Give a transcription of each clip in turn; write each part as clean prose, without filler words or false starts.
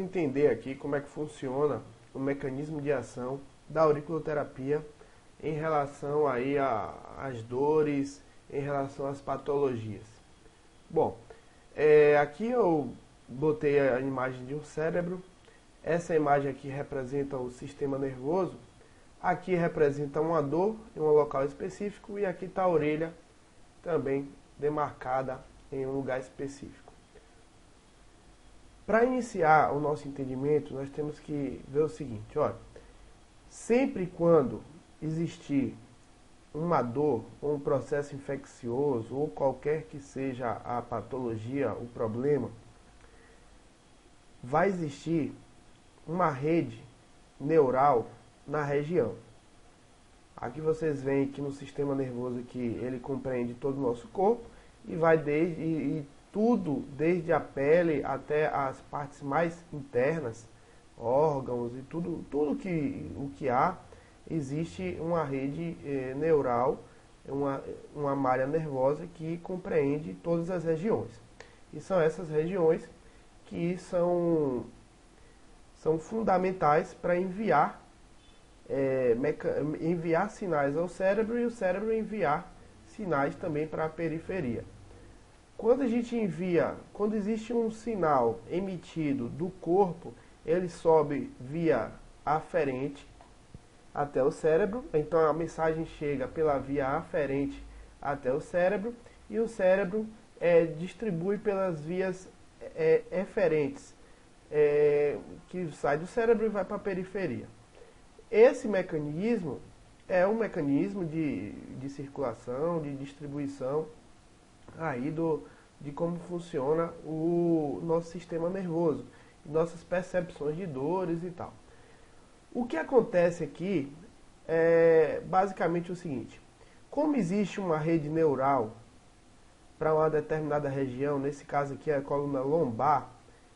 entender aqui como é que funciona o mecanismo de ação da auriculoterapia em relação aí às dores, em relação às patologias. Bom, aqui eu botei a imagem de um cérebro. Essa imagem aqui representa o sistema nervoso. Aqui representa uma dor em um local específico e aqui está a orelha também demarcada em um lugar específico. Para iniciar o nosso entendimento, nós temos que ver o seguinte, olha, sempre quando existir uma dor, ou um processo infeccioso, ou qualquer que seja a patologia, o problema, vai existir uma rede neural na região. Aqui vocês veem que no sistema nervoso aqui, ele compreende todo o nosso corpo e vai tudo, desde a pele até as partes mais internas, órgãos e tudo o que há, existe uma rede neural, uma malha nervosa que compreende todas as regiões. E são essas regiões que são fundamentais para enviar sinais ao cérebro e o cérebro enviar sinais também para a periferia. Quando existe um sinal emitido do corpo, ele sobe via aferente até o cérebro, então a mensagem chega pela via aferente até o cérebro e o cérebro distribui pelas vias eferentes, que sai do cérebro e vai para a periferia. Esse mecanismo é um mecanismo de circulação, de distribuição aí de como funciona o nosso sistema nervoso, nossas percepções de dores e tal. O que acontece aqui é basicamente o seguinte: como existe uma rede neural para uma determinada região, nesse caso aqui é a coluna lombar,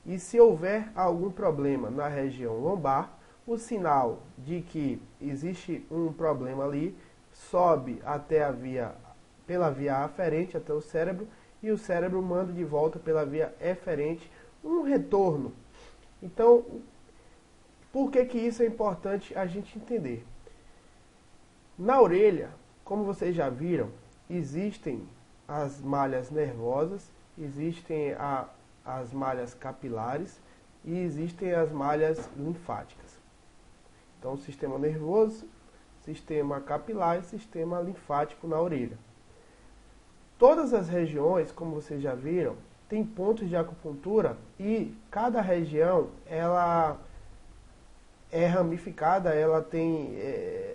e se houver algum problema na região lombar, o sinal de que existe um problema ali sobe pela via aferente até o cérebro e o cérebro manda de volta pela via eferente um retorno. Então, por que isso é importante a gente entender? Na orelha, como vocês já viram, existem as malhas nervosas, existem as malhas capilares e existem as malhas linfáticas. Então, sistema nervoso, sistema capilar e sistema linfático na orelha. Todas as regiões, como vocês já viram, tem pontos de acupuntura e cada região ela é ramificada, ela tem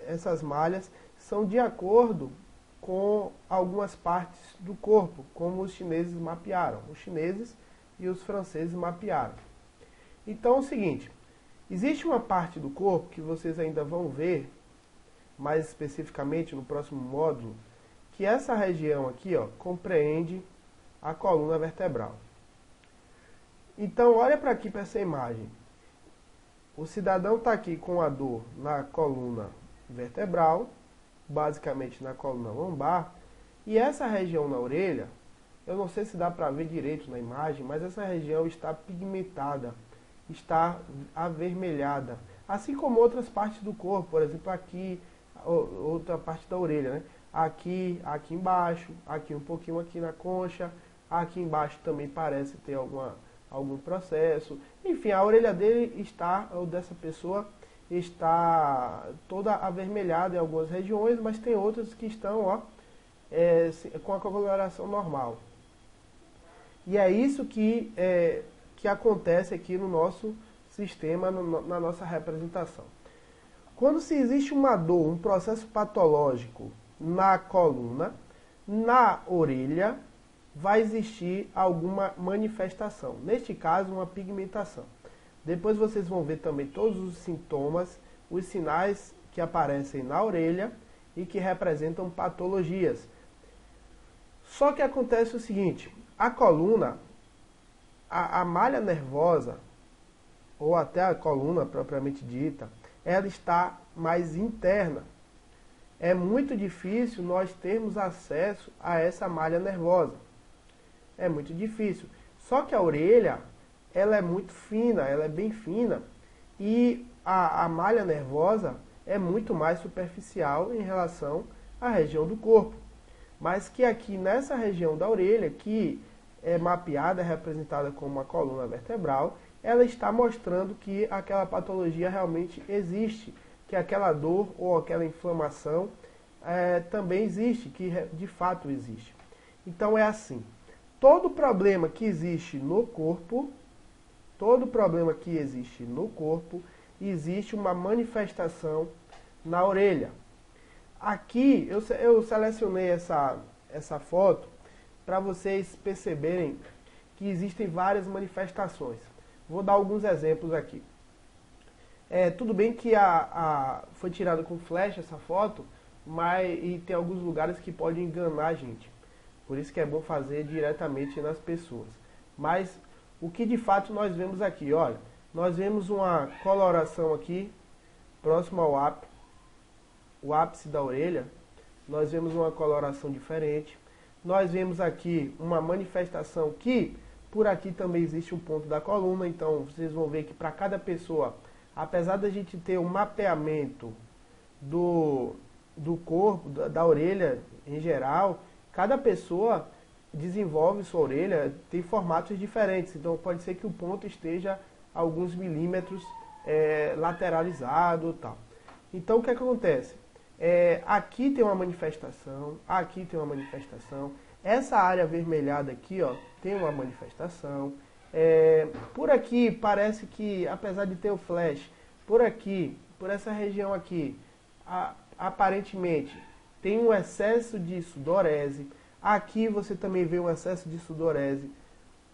essas malhas são de acordo com algumas partes do corpo, como os chineses mapearam. Os chineses e os franceses mapearam. Então é o seguinte: existe uma parte do corpo que vocês ainda vão ver, mais especificamente no próximo módulo, que essa região aqui, ó, compreende a coluna vertebral. Então, olha para aqui, para essa imagem. O cidadão está aqui com a dor na coluna vertebral, basicamente na coluna lombar, e essa região na orelha, eu não sei se dá para ver direito na imagem, mas essa região está pigmentada, está avermelhada, assim como outras partes do corpo, por exemplo aqui, outra parte da orelha, né? Aqui embaixo, aqui um pouquinho aqui na concha, aqui embaixo também parece ter algum processo. Enfim, a orelha ou dessa pessoa está toda avermelhada em algumas regiões, mas tem outras que estão com a coloração normal. E é isso que acontece aqui no nosso sistema, na nossa representação. Quando se existe uma dor, um processo patológico na coluna, na orelha, vai existir alguma manifestação. Neste caso, uma pigmentação. Depois vocês vão ver também todos os sintomas, os sinais que aparecem na orelha e que representam patologias. Só que acontece o seguinte: a coluna, a malha nervosa, ou até a coluna propriamente dita, ela está mais interna. É muito difícil nós termos acesso a essa malha nervosa. É muito difícil. Só que a orelha, ela é muito fina, ela é bem fina, e a malha nervosa é muito mais superficial em relação à região do corpo. Mas que aqui nessa região da orelha, que é mapeada, é representada como uma coluna vertebral, ela está mostrando que aquela patologia realmente existe, que aquela dor ou aquela inflamação também existe, que de fato existe. Então é assim, todo problema que existe no corpo, existe uma manifestação na orelha. Aqui eu selecionei essa foto para vocês perceberem que existem várias manifestações. Vou dar alguns exemplos aqui. Tudo bem que foi tirada com flash essa foto, e tem alguns lugares que podem enganar a gente. Por isso que é bom fazer diretamente nas pessoas. Mas o que de fato nós vemos aqui, olha, nós vemos uma coloração aqui, próximo ao ápice da orelha, nós vemos uma coloração diferente. Nós vemos aqui uma manifestação que, por aqui também existe um ponto da coluna, então vocês vão ver que para cada pessoa, apesar da gente ter um mapeamento do corpo, da orelha em geral, cada pessoa desenvolve sua orelha, tem formatos diferentes, então pode ser que o ponto esteja alguns milímetros lateralizado e tal. Então o que acontece? Aqui tem uma manifestação, aqui tem uma manifestação, essa área avermelhada aqui, ó, tem uma manifestação. Por aqui parece que, apesar de ter o flash, por aqui, por essa região aqui, aparentemente tem um excesso de sudorese. Aqui você também vê um excesso de sudorese.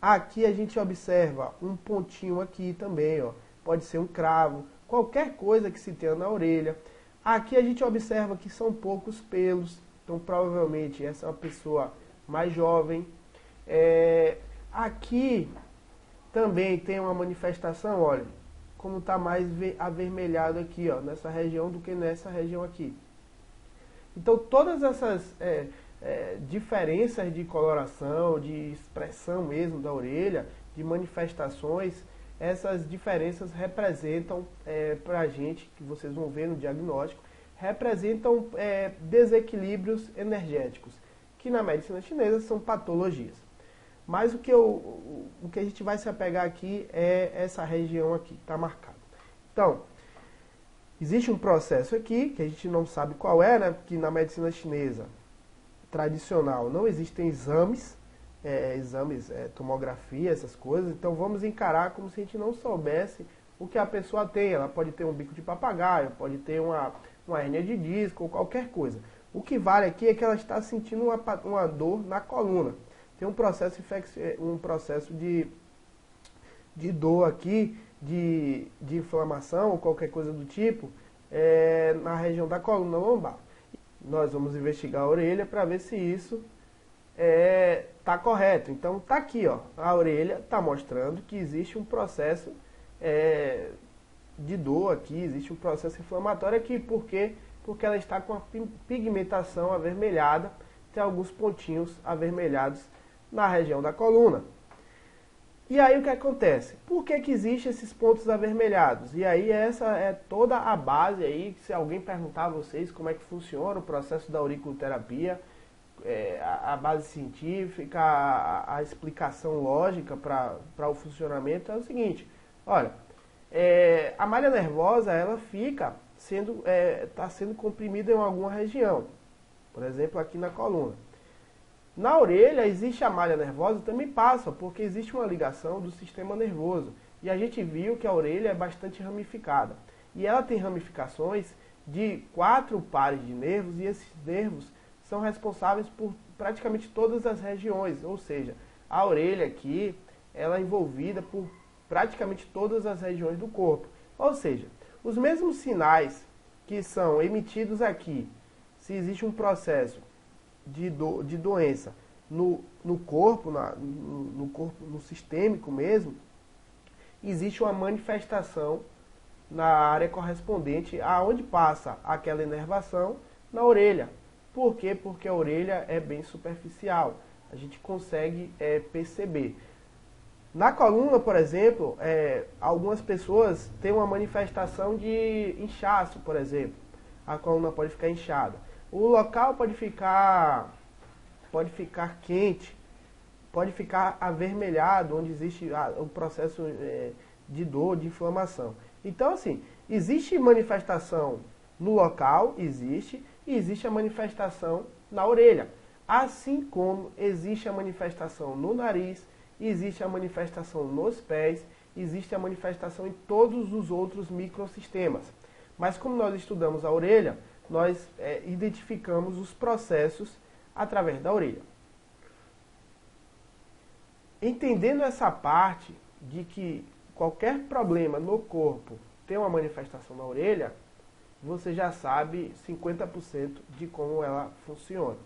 Aqui a gente observa um pontinho aqui também, ó, pode ser um cravo, qualquer coisa que se tenha na orelha. Aqui a gente observa que são poucos pelos, então provavelmente essa é uma pessoa mais jovem. Aqui também tem uma manifestação, olha, como está mais avermelhado aqui, ó, nessa região do que nessa região aqui. Então todas essas diferenças de coloração, de expressão mesmo da orelha, de manifestações, essas diferenças representam para a gente, que vocês vão ver no diagnóstico, representam desequilíbrios energéticos, que na medicina chinesa são patologias. Mas o que a gente vai se apegar aqui é essa região aqui, que está marcada. Então, existe um processo aqui, que a gente não sabe qual é, né? Porque na medicina chinesa tradicional não existem exames, tomografia, essas coisas. Então vamos encarar como se a gente não soubesse o que a pessoa tem. Ela pode ter um bico de papagaio, pode ter uma hérnia de disco ou qualquer coisa. O que vale aqui é que ela está sentindo uma dor na coluna. Tem um processo de dor aqui, de inflamação ou qualquer coisa do tipo, na região da coluna lombar. Nós vamos investigar a orelha para ver se isso está correto. Então está aqui, ó, a orelha está mostrando que existe um processo de dor aqui, existe um processo inflamatório aqui. Por quê? Porque ela está com a pigmentação avermelhada, tem alguns pontinhos avermelhados na região da coluna. E aí o que acontece? Por que existem esses pontos avermelhados? E aí essa é toda a base aí, se alguém perguntar a vocês como é que funciona o processo da auriculoterapia, a base científica, a explicação lógica para o funcionamento é o seguinte: olha, a malha nervosa ela está sendo comprimida em alguma região, por exemplo aqui na coluna. Na orelha existe a malha nervosa, também passa, porque existe uma ligação do sistema nervoso. E a gente viu que a orelha é bastante ramificada. E ela tem ramificações de 4 pares de nervos, e esses nervos são responsáveis por praticamente todas as regiões. Ou seja, a orelha aqui, ela é envolvida por praticamente todas as regiões do corpo. Ou seja, os mesmos sinais que são emitidos aqui, se existe um processo de doença no corpo, no sistêmico mesmo, existe uma manifestação na área correspondente aonde passa aquela inervação, na orelha. Por quê? Porque a orelha é bem superficial, a gente consegue perceber. Na coluna, por exemplo, algumas pessoas têm uma manifestação de inchaço, por exemplo. A coluna pode ficar inchada. O local pode ficar quente, pode ficar avermelhado, onde existe o processo de dor, de inflamação. Então, assim, existe manifestação no local, existe, e existe a manifestação na orelha. Assim como existe a manifestação no nariz, existe a manifestação nos pés, existe a manifestação em todos os outros microsistemas. Mas como nós estudamos a orelha, nós identificamos os processos através da orelha. Entendendo essa parte de que qualquer problema no corpo tem uma manifestação na orelha, você já sabe 50% de como ela funciona.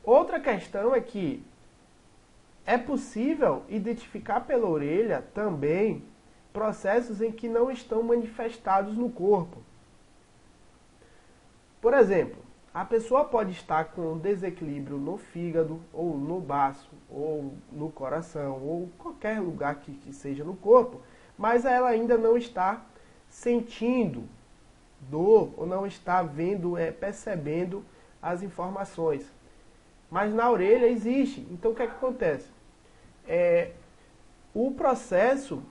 Outra questão é que é possível identificar pela orelha também processos em que não estão manifestados no corpo. Por exemplo, a pessoa pode estar com desequilíbrio no fígado, ou no baço, ou no coração, ou qualquer lugar que seja no corpo, mas ela ainda não está sentindo dor, ou não está vendo, percebendo as informações. Mas na orelha existe. Então o que é que acontece? O processo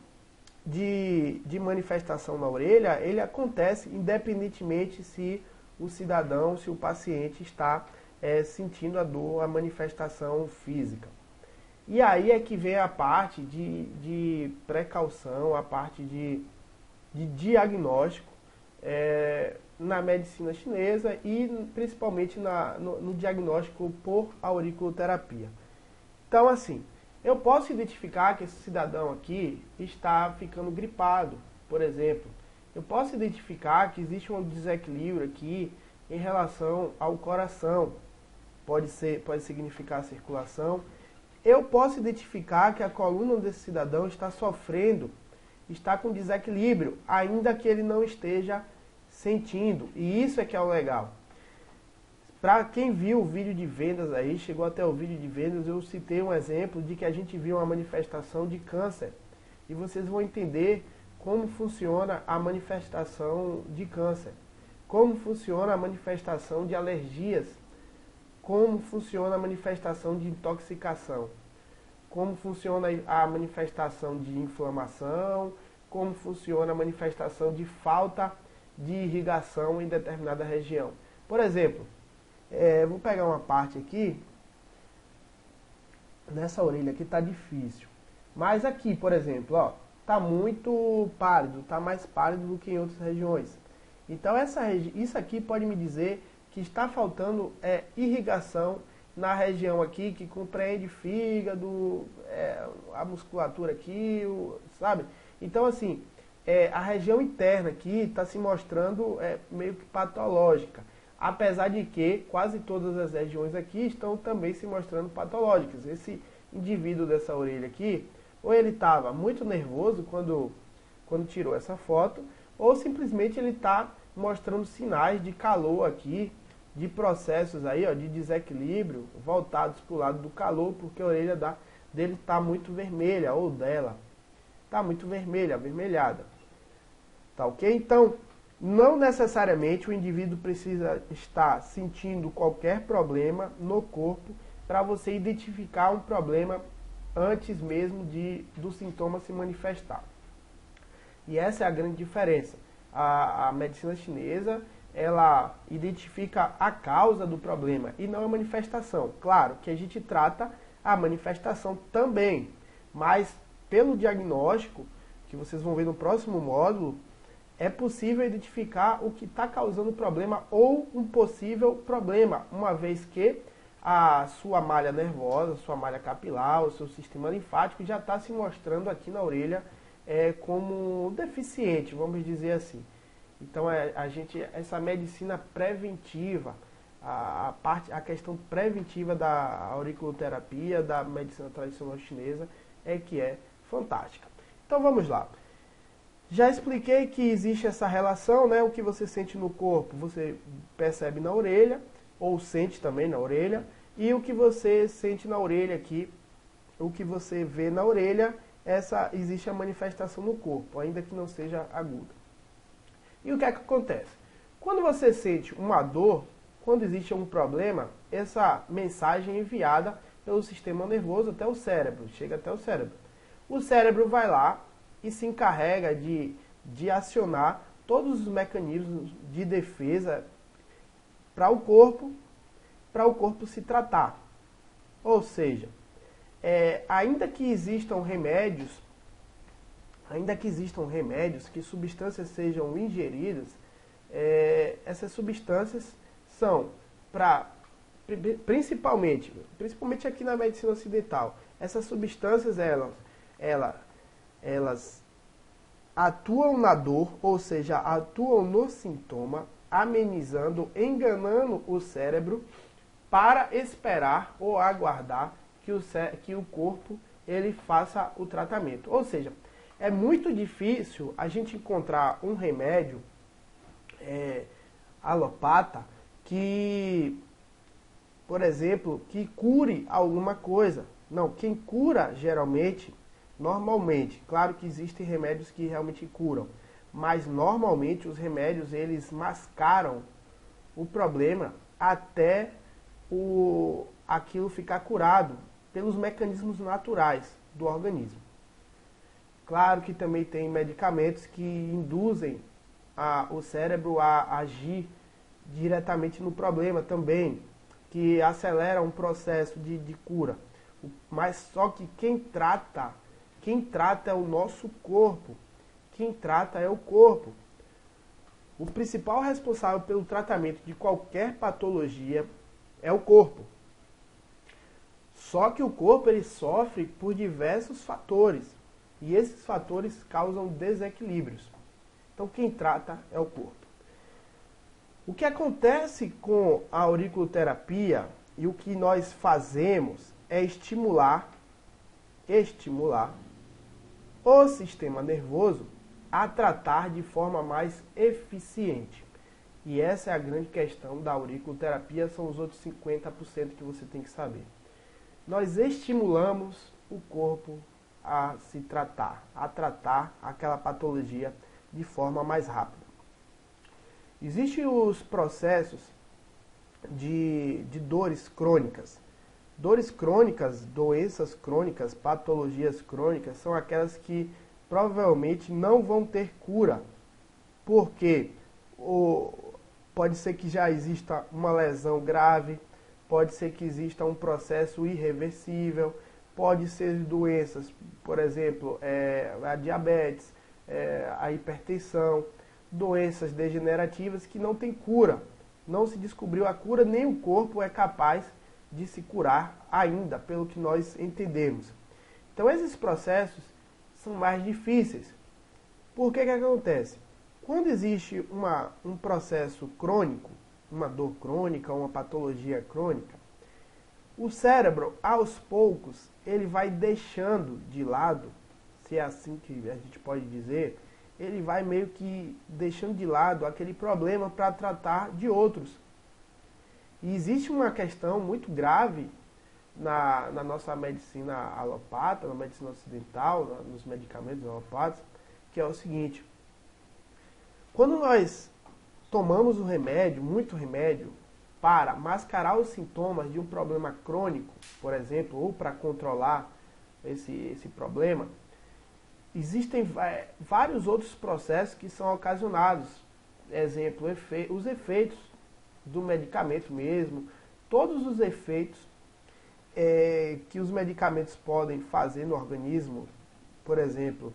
de manifestação na orelha, ele acontece independentemente se o cidadão, se o paciente está sentindo a dor, a manifestação física. E aí é que vem a parte de precaução, a parte de diagnóstico na medicina chinesa e principalmente no diagnóstico por auriculoterapia. Então, assim, eu posso identificar que esse cidadão aqui está ficando gripado, por exemplo. Eu posso identificar que existe um desequilíbrio aqui em relação ao coração. Pode significar a circulação. Eu posso identificar que a coluna desse cidadão está sofrendo, está com desequilíbrio, ainda que ele não esteja sentindo. E isso é que é o legal. Para quem viu o vídeo de vendas aí, chegou até o vídeo de vendas, eu citei um exemplo de que a gente viu uma manifestação de câncer. E vocês vão entender como funciona a manifestação de câncer, como funciona a manifestação de alergias, como funciona a manifestação de intoxicação, como funciona a manifestação de inflamação, como funciona a manifestação de falta de irrigação em determinada região. Por exemplo, vou pegar uma parte aqui, nessa orelha aqui está difícil, mas aqui, por exemplo, ó, está muito pálido, está mais pálido do que em outras regiões. Então isso aqui pode me dizer que está faltando irrigação na região aqui que compreende fígado, a musculatura aqui, sabe? Então assim, a região interna aqui está se mostrando meio que patológica. Apesar de que quase todas as regiões aqui estão também se mostrando patológicas. Esse indivíduo dessa orelha aqui, ou ele estava muito nervoso quando tirou essa foto, ou simplesmente ele está mostrando sinais de calor aqui, de processos aí, ó, de desequilíbrio voltados para o lado do calor, porque a orelha dele está muito vermelha, ou dela está muito vermelha, avermelhada. Tá ok? Então, não necessariamente o indivíduo precisa estar sentindo qualquer problema no corpo para você identificar um problema antes mesmo do sintoma se manifestar. E essa é a grande diferença. A medicina chinesa, ela identifica a causa do problema e não a manifestação. Claro que a gente trata a manifestação também, mas pelo diagnóstico, que vocês vão ver no próximo módulo, é possível identificar o que está causando o problema ou um possível problema, uma vez que a sua malha nervosa, sua malha capilar, o seu sistema linfático já está se mostrando aqui na orelha como deficiente, vamos dizer assim. Então essa medicina preventiva, a questão preventiva da auriculoterapia, da medicina tradicional chinesa, que é fantástica. Então vamos lá. Já expliquei que existe essa relação, né? O que você sente no corpo, você percebe na orelha, ou sente também na orelha, e o que você sente na orelha aqui, o que você vê na orelha, existe a manifestação no corpo, ainda que não seja aguda. E o que é que acontece? Quando você sente uma dor, quando existe um problema, essa mensagem é enviada pelo sistema nervoso até o cérebro, chega até o cérebro. O cérebro vai lá e se encarrega de acionar todos os mecanismos de defesa para o corpo se tratar. Ou seja, ainda que existam remédios, que substâncias sejam ingeridas, essas substâncias são para, principalmente aqui na medicina ocidental, essas substâncias elas atuam na dor, ou seja, atuam no sintoma, amenizando, enganando o cérebro para esperar ou aguardar que o corpo ele faça o tratamento. Ou seja, é muito difícil a gente encontrar um remédio alopata que, por exemplo, que cure alguma coisa. Não, quem cura geralmente, normalmente, claro que existem remédios que realmente curam, mas normalmente os remédios eles mascaram o problema até aquilo ficar curado pelos mecanismos naturais do organismo. Claro que também tem medicamentos que induzem o cérebro a agir diretamente no problema também, que aceleram um processo de cura. Mas só que quem trata é o nosso corpo. Quem trata é o corpo. O principal responsável pelo tratamento de qualquer patologia é o corpo. Só que o corpo ele sofre por diversos fatores. E esses fatores causam desequilíbrios. Então quem trata é o corpo. O que acontece com a auriculoterapia e o que nós fazemos é estimular o sistema nervoso a tratar de forma mais eficiente. E essa é a grande questão da auriculoterapia, são os outros 50% que você tem que saber. Nós estimulamos o corpo a se tratar, a tratar aquela patologia de forma mais rápida. Existem os processos de dores crônicas. Dores crônicas, doenças crônicas, patologias crônicas são aquelas que provavelmente não vão ter cura, porque pode ser que já exista uma lesão grave, pode ser que exista um processo irreversível, pode ser doenças, por exemplo, a diabetes, a hipertensão, doenças degenerativas que não têm cura. Não se descobriu a cura, nem o corpo é capaz de se curar ainda, pelo que nós entendemos. Então esses processos são mais difíceis. Por que acontece? Quando existe um processo crônico, uma dor crônica, uma patologia crônica, o cérebro, aos poucos, ele vai deixando de lado, se é assim que a gente pode dizer, ele vai meio que deixando de lado aquele problema para tratar de outros. E existe uma questão muito grave na nossa medicina alopata, na medicina ocidental, nos medicamentos alopatas, que é o seguinte: quando nós tomamos o remédio, muito remédio, para mascarar os sintomas de um problema crônico, por exemplo, ou para controlar esse problema, existem vários outros processos que são ocasionados. Exemplo, os efeitos do medicamento mesmo, todos os efeitos que os medicamentos podem fazer no organismo, por exemplo,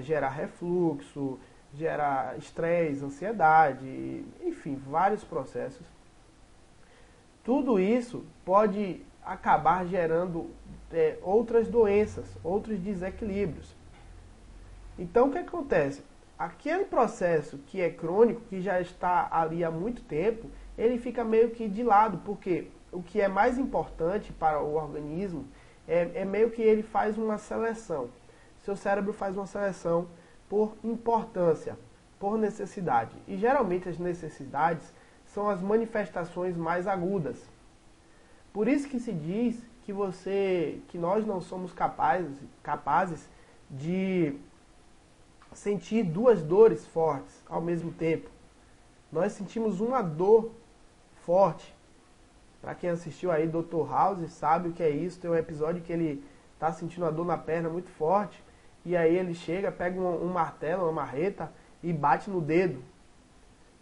gerar refluxo, gerar estresse, ansiedade, enfim, vários processos. Tudo isso pode acabar gerando outras doenças, outros desequilíbrios. Então, o que acontece? Aquele processo que é crônico, que já está ali há muito tempo, ele fica meio que de lado, porque o que é mais importante para o organismo é meio que ele faz uma seleção. Seu cérebro faz uma seleção por importância, por necessidade. E geralmente as necessidades são as manifestações mais agudas. Por isso que se diz que nós não somos capazes de sentir duas dores fortes ao mesmo tempo. Nós sentimos uma dor forte. Para quem assistiu aí Dr. House sabe o que é isso. Tem um episódio que ele está sentindo uma dor na perna muito forte. E aí ele chega, pega um martelo, uma marreta e bate no dedo.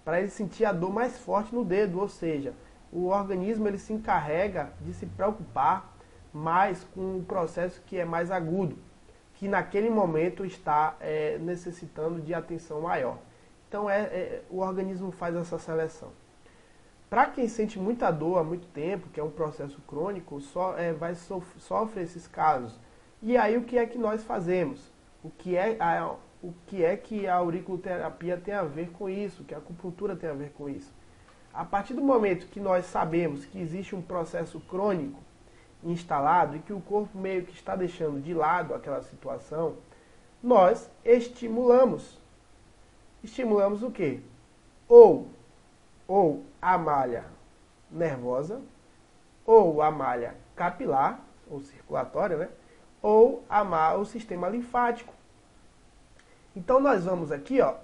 Para ele sentir a dor mais forte no dedo. Ou seja, o organismo ele se encarrega de se preocupar mais com o processo que é mais agudo, que naquele momento está necessitando de atenção maior. Então o organismo faz essa seleção. Para quem sente muita dor há muito tempo, que é um processo crônico, sofre esses casos. E aí o que é que nós fazemos? O que é que a auriculoterapia tem a ver com isso? O que a acupuntura tem a ver com isso? A partir do momento que nós sabemos que existe um processo crônico instalado e que o corpo meio que está deixando de lado aquela situação, nós estimulamos. Estimulamos o quê? Ou a malha nervosa, ou a malha capilar, ou circulatória, né? Ou o sistema linfático. Então nós vamos aqui, ó,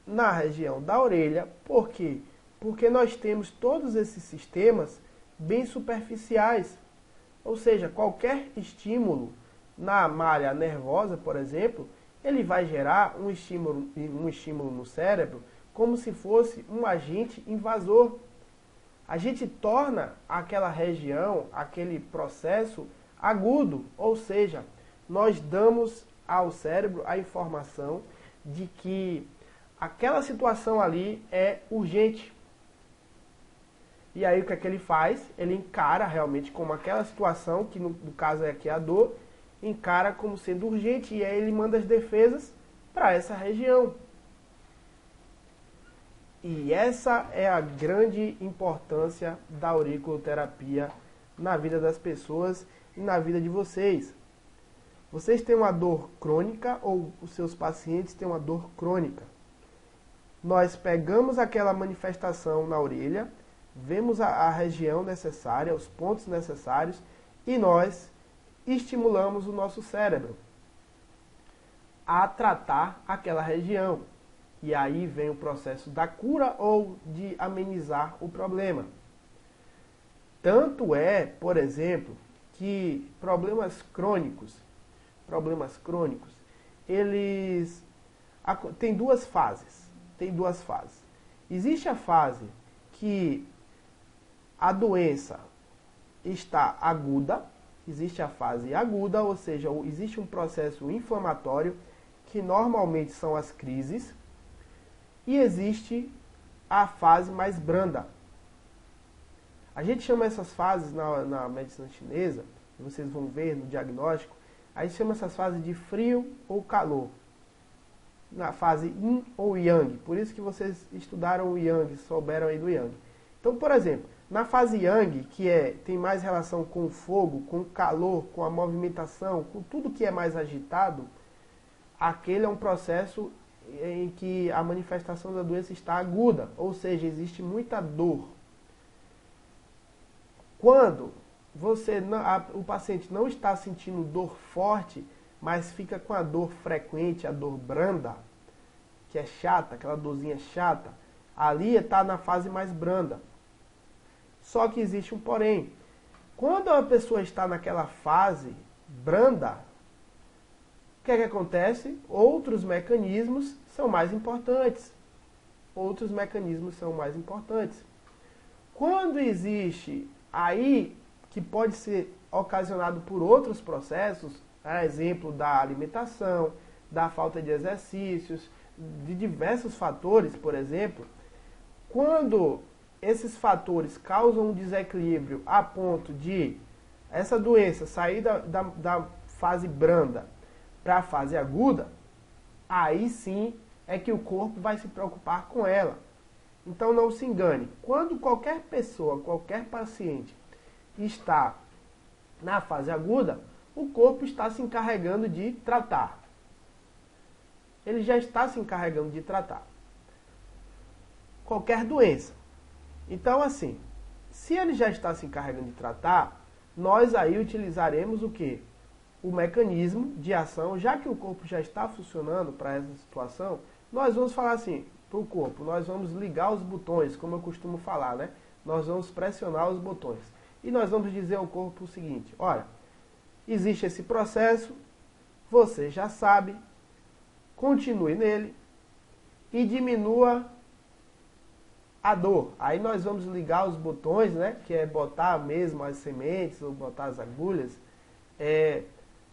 na região da orelha, por quê? Porque nós temos todos esses sistemas bem superficiais. Ou seja, qualquer estímulo na malha nervosa, por exemplo, ele vai gerar um estímulo no cérebro como se fosse um agente invasor. A gente torna aquela região, aquele processo agudo, ou seja, nós damos ao cérebro a informação de que aquela situação ali é urgente. E aí o que é que ele faz? Ele encara realmente como aquela situação, que no caso é aqui a dor, encara como sendo urgente e aí ele manda as defesas para essa região. E essa é a grande importância da auriculoterapia na vida das pessoas e na vida de vocês. Vocês têm uma dor crônica ou os seus pacientes têm uma dor crônica. Nós pegamos aquela manifestação na orelha, vemos a região necessária, os pontos necessários e nós estimulamos o nosso cérebro a tratar aquela região. E aí vem o processo da cura ou de amenizar o problema. Tanto é, por exemplo, que problemas crônicos, eles têm duas fases. Existe a fase que a doença está aguda, existe a fase aguda, ou seja, existe um processo inflamatório, que normalmente são as crises, e existe a fase mais branda. A gente chama essas fases na medicina chinesa, vocês vão ver no diagnóstico, a gente chama essas fases de frio ou calor. Na fase yin ou yang, por isso que vocês estudaram o yang, souberam aí do yang. Então, por exemplo, na fase yang, que tem mais relação com o fogo, com o calor, com a movimentação, com tudo que é mais agitado, aquele é um processo em que a manifestação da doença está aguda, ou seja, existe muita dor. Quando o paciente não está sentindo dor forte, mas fica com a dor frequente, a dor branda, que é chata, aquela dorzinha chata, ali está na fase mais branda. Só que existe um porém. Quando a pessoa está naquela fase branda, o que é que acontece? Outros mecanismos são mais importantes. Quando existe aí, que pode ser ocasionado por outros processos, a exemplo da alimentação, da falta de exercícios, de diversos fatores, por exemplo, quando esses fatores causam um desequilíbrio a ponto de essa doença sair da fase branda para a fase aguda, aí sim é que o corpo vai se preocupar com ela. Então não se engane, quando qualquer pessoa, qualquer paciente está na fase aguda, o corpo está se encarregando de tratar. Ele já está se encarregando de tratar qualquer doença. Então, assim, se ele já está se encarregando de tratar, nós aí utilizaremos o quê? o mecanismo de ação, já que o corpo já está funcionando para essa situação, nós vamos falar assim, para o corpo, nós vamos ligar os botões, como eu costumo falar, né? Nós vamos pressionar os botões. E nós vamos dizer ao corpo o seguinte, olha, existe esse processo, você já sabe, continue nele e diminua a dor. Aí nós vamos ligar os botões, né? Que é botar mesmo as sementes ou botar as agulhas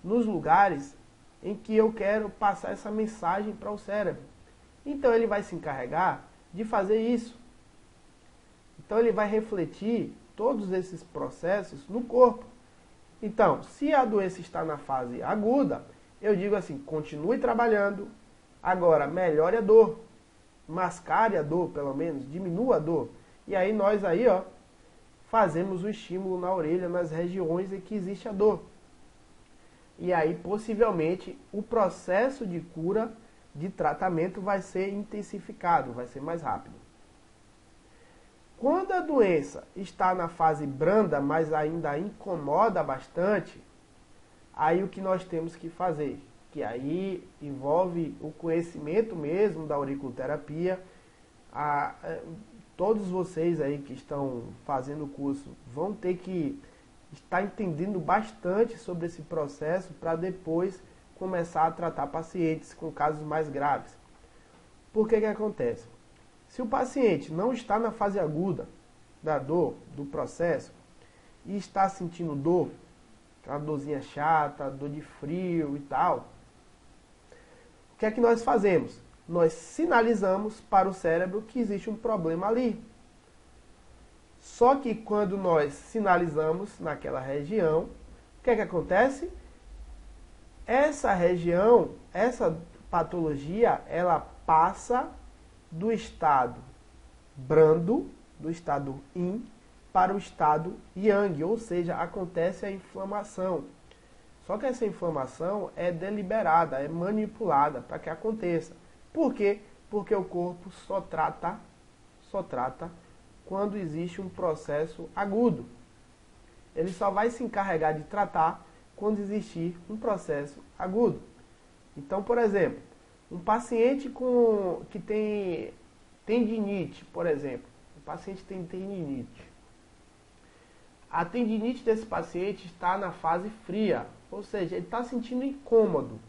nos lugares em que eu quero passar essa mensagem para o cérebro. Então ele vai se encarregar de fazer isso. Então ele vai refletir todos esses processos no corpo. Então, se a doença está na fase aguda, eu digo assim, continue trabalhando, agora melhore a dor, mascare a dor pelo menos, diminua a dor. E aí nós aí, ó, fazemos o estímulo na orelha, nas regiões em que existe a dor. E aí, possivelmente, o processo de cura, de tratamento vai ser intensificado, vai ser mais rápido. Quando a doença está na fase branda, mas ainda incomoda bastante, aí o que nós temos que fazer? Que aí envolve o conhecimento mesmo da auriculoterapia. Todos vocês aí que estão fazendo o curso vão ter que estar entendendo bastante sobre esse processo para depois começar a tratar pacientes com casos mais graves. Por que acontece? Se o paciente não está na fase aguda da dor, do processo, e está sentindo dor, aquela dorzinha chata, dor de frio e tal, o que é que nós fazemos? Nós sinalizamos para o cérebro que existe um problema ali. Só que quando nós sinalizamos naquela região, o que é que acontece? Essa região, essa patologia, ela passa do estado brando, do estado yin, para o estado yang, ou seja, acontece a inflamação. Só que essa inflamação é deliberada, é manipulada para que aconteça. Por quê? Porque o corpo só trata quando existe um processo agudo. Ele só vai se encarregar de tratar quando existir um processo agudo. Então, por exemplo, um paciente que tem tendinite, por exemplo. O paciente tem tendinite. A tendinite desse paciente está na fase fria, ou seja, ele está sentindo incômodo,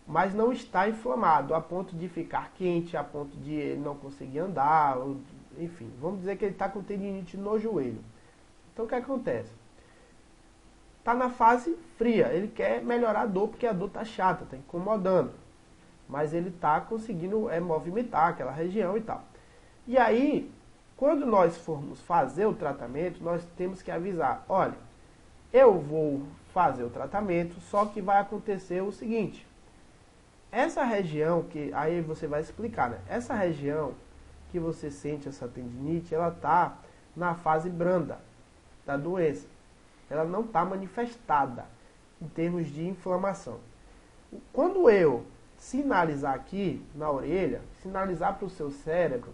mas não está inflamado, a ponto de ficar quente, a ponto de ele não conseguir andar, enfim, vamos dizer que ele está com tendinite no joelho. Então o que acontece? Está na fase fria, ele quer melhorar a dor porque a dor está chata, está incomodando, mas ele está conseguindo movimentar aquela região e tal. E aí, quando nós formos fazer o tratamento, nós temos que avisar, olha, eu vou fazer o tratamento, só que vai acontecer o seguinte, essa região, que aí você vai explicar, né? Essa região que você sente essa tendinite, ela está na fase branda da doença. Ela não está manifestada em termos de inflamação. Quando eu sinalizar aqui na orelha, sinalizar para o seu cérebro,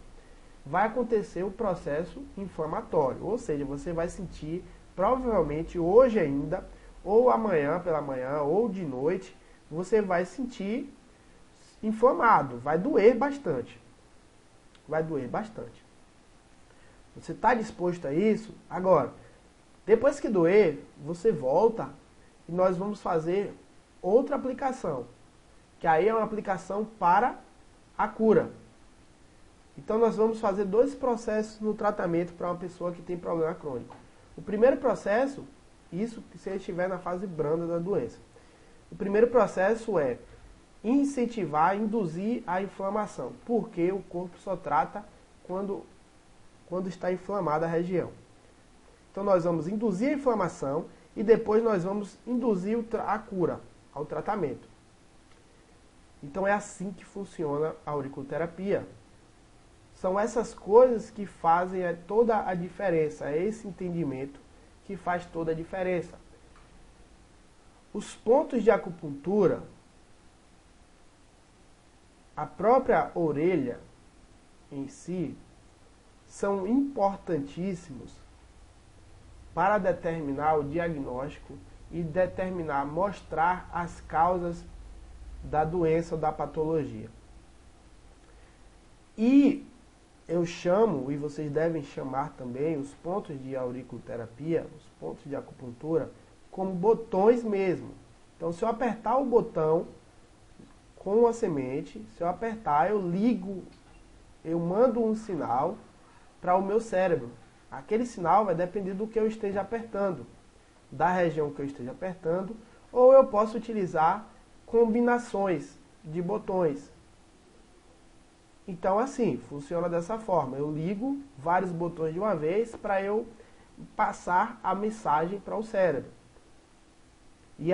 vai acontecer o processo inflamatório. Ou seja, você vai sentir, provavelmente hoje ainda, ou amanhã pela manhã, ou de noite, você vai sentir inflamado, vai doer bastante. Vai doer bastante. Você está disposto a isso? Agora, depois que doer, você volta e nós vamos fazer outra aplicação, que aí é uma aplicação para a cura. Então nós vamos fazer dois processos no tratamento para uma pessoa que tem problema crônico. O primeiro processo, isso se ele estiver na fase branda da doença. O primeiro processo é incentivar, induzir a inflamação, porque o corpo só trata quando está inflamada a região. Então nós vamos induzir a inflamação e depois nós vamos induzir a cura, ao tratamento. Então é assim que funciona a auriculoterapia. São essas coisas que fazem toda a diferença, é esse entendimento que faz toda a diferença. Os pontos de acupuntura, a própria orelha em si, são importantíssimos para determinar o diagnóstico e determinar, mostrar as causas da doença ou da patologia. E eu chamo, e vocês devem chamar também, os pontos de auriculoterapia, os pontos de acupuntura, como botões mesmo. Então, se eu apertar o botão com a semente, se eu apertar, eu ligo, eu mando um sinal para o meu cérebro. Aquele sinal vai depender do que eu esteja apertando, da região que eu esteja apertando, ou eu posso utilizar combinações de botões. Então, assim, funciona dessa forma. Eu ligo vários botões de uma vez para eu passar a mensagem para o cérebro. E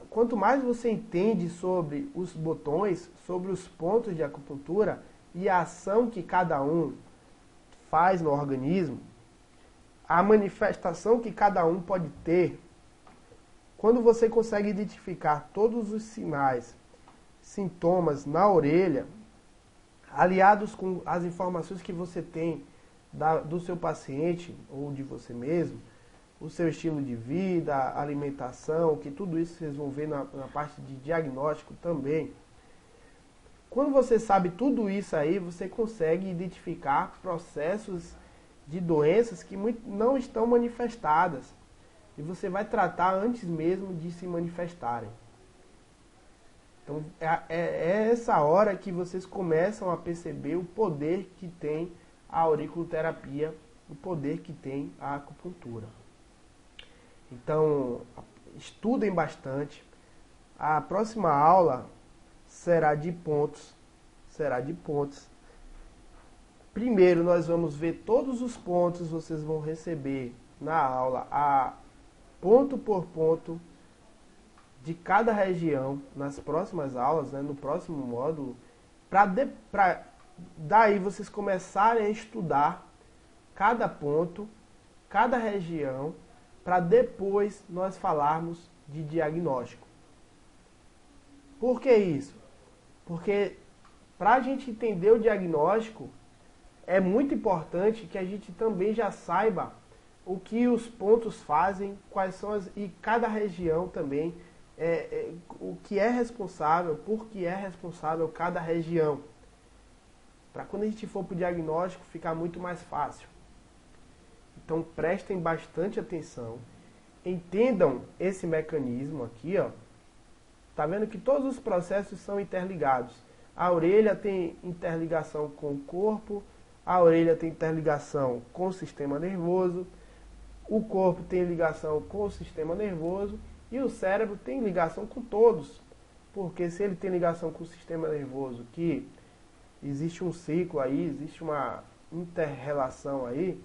quanto mais você entende sobre os botões, sobre os pontos de acupuntura e a ação que cada um faz no organismo, a manifestação que cada um pode ter, quando você consegue identificar todos os sinais, sintomas na orelha, aliados com as informações que você tem do seu paciente ou de você mesmo, o seu estilo de vida, alimentação, que tudo isso vocês vão ver na parte de diagnóstico também. Quando você sabe tudo isso aí, você consegue identificar processos de doenças que não estão manifestadas. E você vai tratar antes mesmo de se manifestarem. Então, é essa hora que vocês começam a perceber o poder que tem a auriculoterapia, o poder que tem a acupuntura. Então, estudem bastante. A próxima aula será de pontos. Primeiro, nós vamos ver todos os pontos, vocês vão receber na aula ponto por ponto de cada região nas próximas aulas, né, no próximo módulo, para daí vocês começarem a estudar cada ponto, cada região, para depois nós falarmos de diagnóstico. Por que isso? Porque para a gente entender o diagnóstico, é muito importante que a gente também já saiba o que os pontos fazem, quais são e cada região também, o que é responsável, por que é responsável cada região. Para quando a gente for para o diagnóstico ficar muito mais fácil. Então prestem bastante atenção, entendam esse mecanismo aqui, ó. Tá vendo que todos os processos são interligados. A orelha tem interligação com o corpo, a orelha tem interligação com o sistema nervoso, o corpo tem ligação com o sistema nervoso e o cérebro tem ligação com todos. Porque se ele tem ligação com o sistema nervoso, que existe um ciclo aí, existe uma inter-relação aí,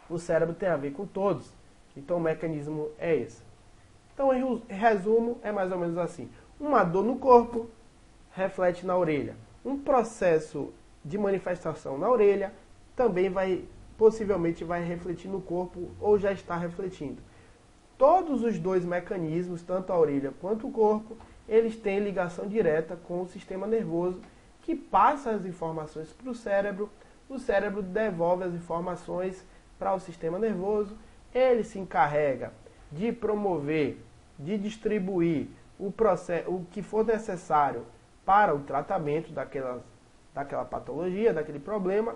o cérebro tem a ver com todos. Então o mecanismo é esse. Então, em resumo, é mais ou menos assim. Uma dor no corpo reflete na orelha. Um processo de manifestação na orelha também possivelmente vai refletir no corpo ou já está refletindo. Todos os dois mecanismos, tanto a orelha quanto o corpo, eles têm ligação direta com o sistema nervoso, que passa as informações para o cérebro devolve as informações para o sistema nervoso, ele se encarrega de promover, de distribuir o que for necessário para o tratamento daquela patologia, daquele problema,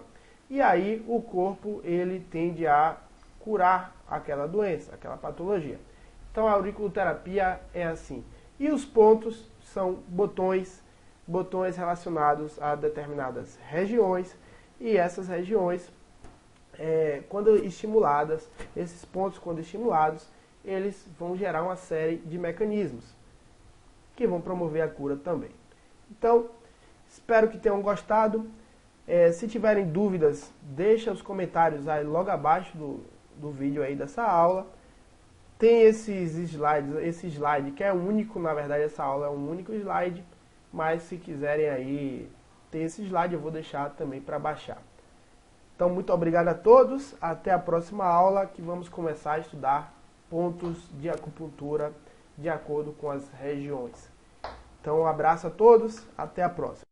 e aí o corpo ele tende a curar aquela doença, aquela patologia. Então a auriculoterapia é assim. E os pontos são botões relacionados a determinadas regiões, e essas regiões, quando estimuladas, esses pontos quando estimulados, eles vão gerar uma série de mecanismos que vão promover a cura também. Então, espero que tenham gostado. Se tiverem dúvidas, deixa os comentários aí logo abaixo do vídeo aí dessa aula. Tem esse slide que é único, na verdade essa aula é um único slide, mas se quiserem aí ter esse slide eu vou deixar também para baixar. Então, muito obrigado a todos, até a próxima aula que vamos começar a estudar pontos de acupuntura de acordo com as regiões. Então, um abraço a todos, até a próxima.